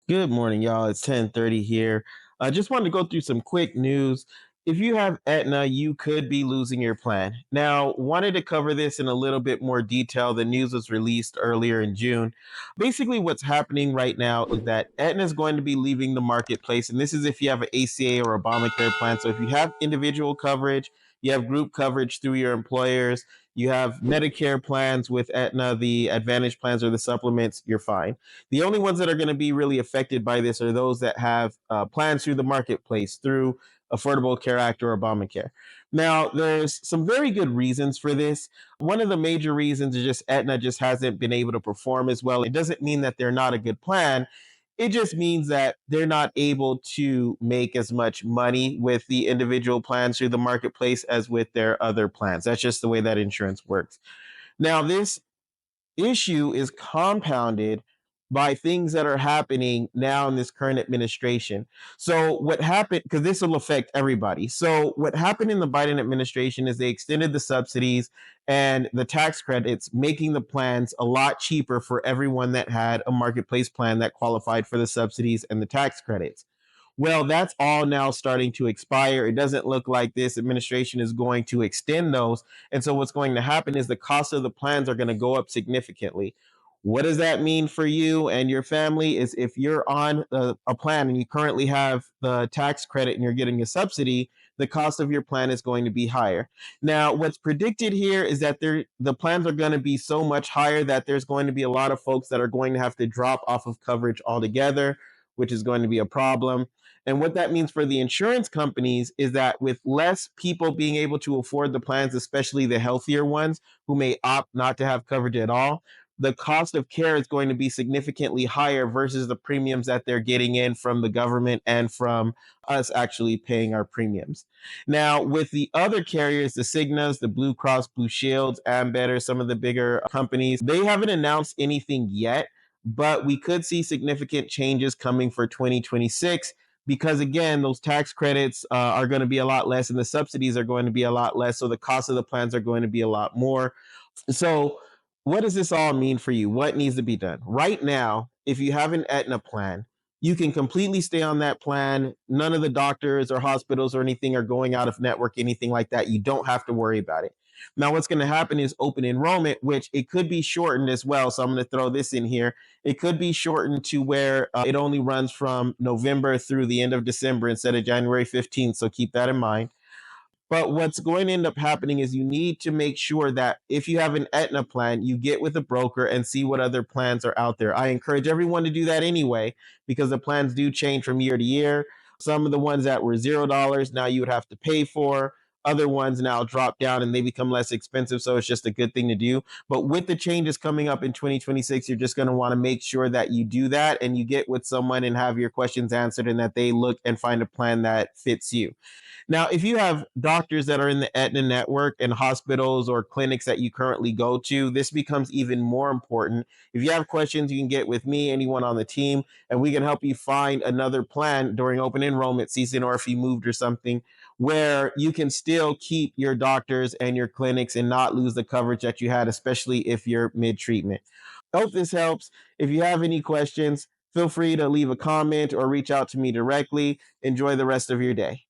Good morning, y'all. It's 10:30 here. I just wanted to go through some quick news. If you have Aetna, you could be losing your plan. Now, wanted to cover this in a little bit more detail. The news was released earlier in June. Basically, what's happening right now is that Aetna is going to be leaving the marketplace, and this is if you have an ACA or Obamacare plan. So if you have individual coverage, you have group coverage through your employers, you have Medicare plans with Aetna, the Advantage plans or the supplements, you're fine. The only ones that are going to be really affected by this are those that have plans through the marketplace, through Affordable Care Act or Obamacare. Now, there's some very good reasons for this. One of the major reasons is just Aetna just hasn't been able to perform as well. It doesn't mean that they're not a good plan. It just means that they're not able to make as much money with the individual plans through the marketplace as with their other plans. That's just the way that insurance works. Now, this issue is compounded by things that are happening now in this current administration. So what happened, because this will affect everybody. So what happened in the Biden administration is they extended the subsidies and the tax credits, making the plans a lot cheaper for everyone that had a marketplace plan that qualified for the subsidies and the tax credits. Well, that's all now starting to expire. It doesn't look like this administration is going to extend those. And so what's going to happen is the cost of the plans are going to go up significantly. What does that mean for you and your family? Is if you're on a plan and you currently have the tax credit and you're getting a subsidy, the cost of your plan is going to be higher. Now, what's predicted here is that the plans are going to be so much higher that there's going to be a lot of folks that are going to have to drop off of coverage altogether, which is going to be a problem. And what that means for the insurance companies is that with less people being able to afford the plans, especially the healthier ones who may opt not to have coverage at all, the cost of care is going to be significantly higher versus the premiums that they're getting in from the government and from us actually paying our premiums. Now, with the other carriers, the Cignas, the Blue Cross Blue Shields, Ambetter, some of the bigger companies, they haven't announced anything yet, but we could see significant changes coming for 2026 because again those tax credits are going to be a lot less and the subsidies are going to be a lot less, so the cost of the plans are going to be a lot more. So what does this all mean for you? What needs to be done right now? If you have an Aetna plan, you can completely stay on that plan. None of the doctors or hospitals or anything are going out of network, anything like that. You don't have to worry about it. Now, what's going to happen is open enrollment, which it could be shortened as well. So I'm going to throw this in here. It could be shortened to where it only runs from November through the end of December instead of January 15th. So keep that in mind. But what's going to end up happening is you need to make sure that if you have an Aetna plan, you get with a broker and see what other plans are out there. I encourage everyone to do that anyway, because the plans do change from year to year. Some of the ones that were $0 now you would have to pay for. Other ones now drop down and they become less expensive. So it's just a good thing to do. But with the changes coming up in 2026, you're just going to want to make sure that you do that and you get with someone and have your questions answered and that they look and find a plan that fits you. Now, if you have doctors that are in the Aetna network and hospitals or clinics that you currently go to, this becomes even more important. If you have questions, you can get with me, anyone on the team, and we can help you find another plan during open enrollment season or if you moved or something where you can still keep your doctors and your clinics and not lose the coverage that you had, especially if you're mid treatment. Hope this helps. If you have any questions, feel free to leave a comment or reach out to me directly. Enjoy the rest of your day.